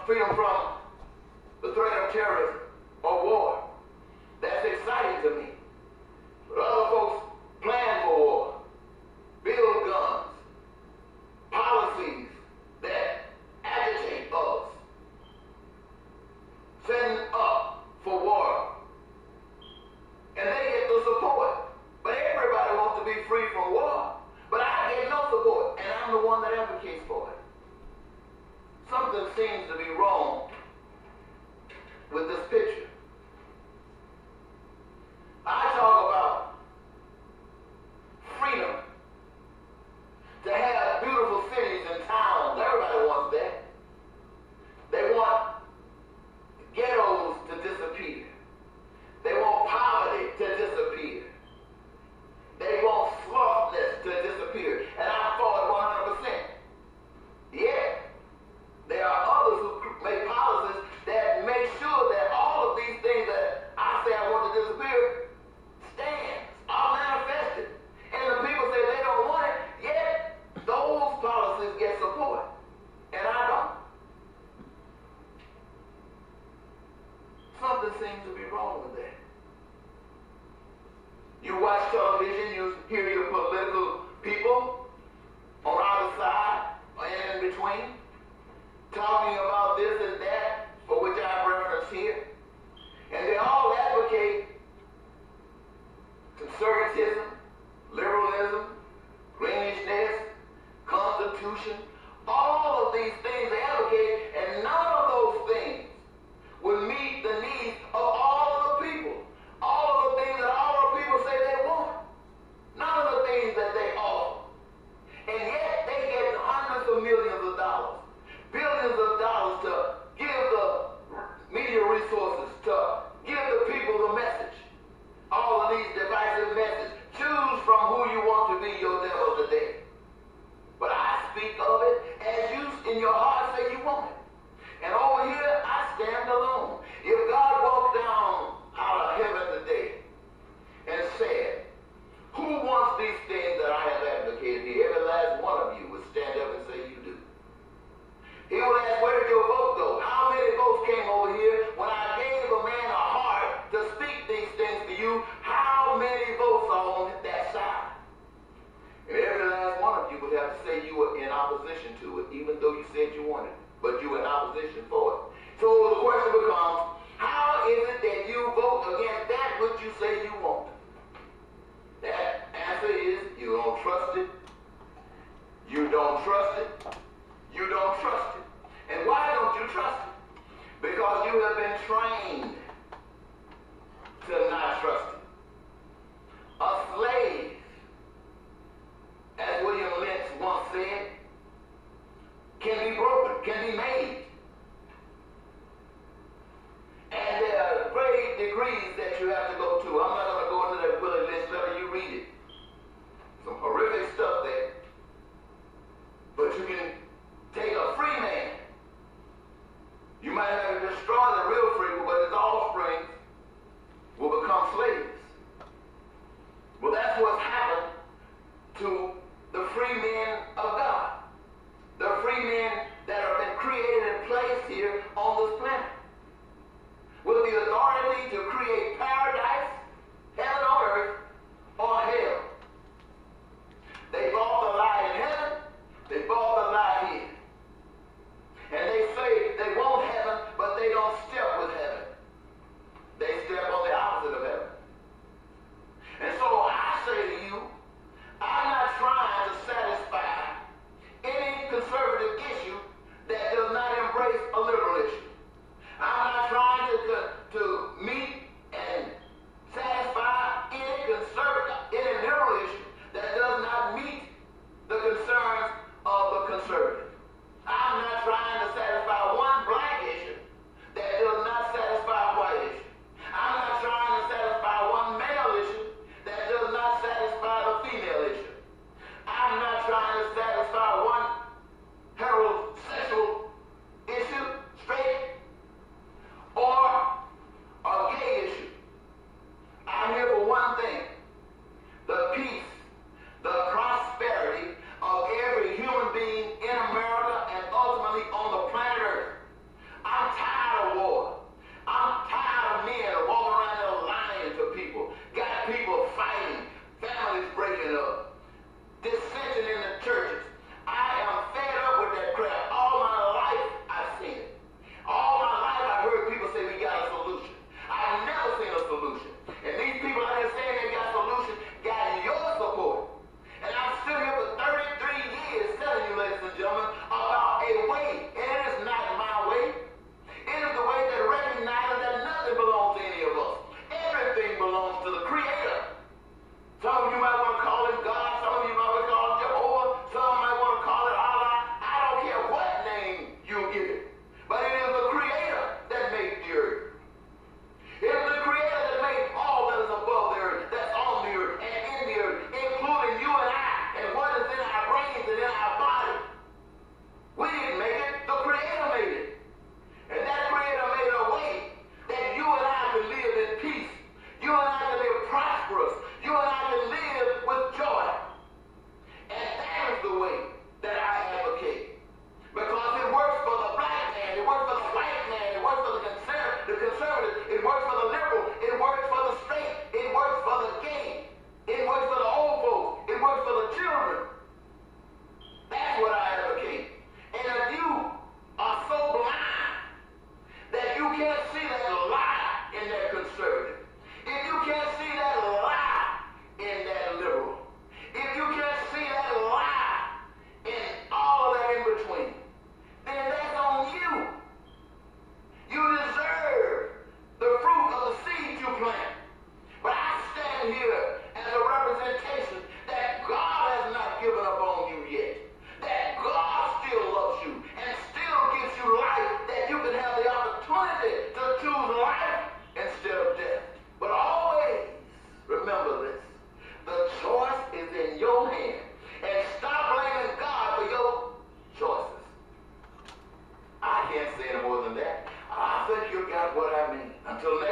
freedom from the threat of terrorism or war. That's exciting to me. But other folks plan for war, build guns, policies that agitate us, setting up for war. And they get the support. But everybody wants to be free from war. But I get no support, and I'm the one that advocates for it. Something seems to be wrong with this picture. I talk about freedom, to have beautiful cities and towns. Everybody wants that. They want ghettos to disappear. They want poverty to disappear. They want sloughness to disappear. And I'm for it 100%. Yeah. There are others who make policies that make sure that all of these things that I say I want to disappear stands, are manifested. And the people say they don't want it, yet those policies get support. And I don't. Something seems to be wrong with that. You watch television, you hear your political people on either side or in between talking about this and that, for which I reference here. And they all advocate conservatism, liberalism, greenshness, constitution, all of these things they advocate, and none of those things would meet the needs of all of the people. All of the things that all of the people say they want. None of the things that they offer. And yet they get hundreds of millions of dollars, billions of dollars to give the media resources, to give the people the message. All of these divisive messages. Choose from who you want to be your devil today. But I speak of it as you in your heart say you want it. And over here, I stand alone. If God walked down out of heaven today and said, who wants these things that I have advocated here? Every last one of you would stand up and say you do. He would ask, where did your vote go? How many votes came over here when I gave a man a heart to speak these things to you? How many votes are on that side? And every last one of you would have to say you were in opposition to it, even though you said you wanted it, but you were in opposition for it. So the question becomes, how is it that you vote against that which you say you want? That answer is you don't trust it. You don't trust it. You don't trust it. And why don't you trust it? Because you have been trained to not trust it. A slave, as William Lynch once said, can be broken, can be made. Until next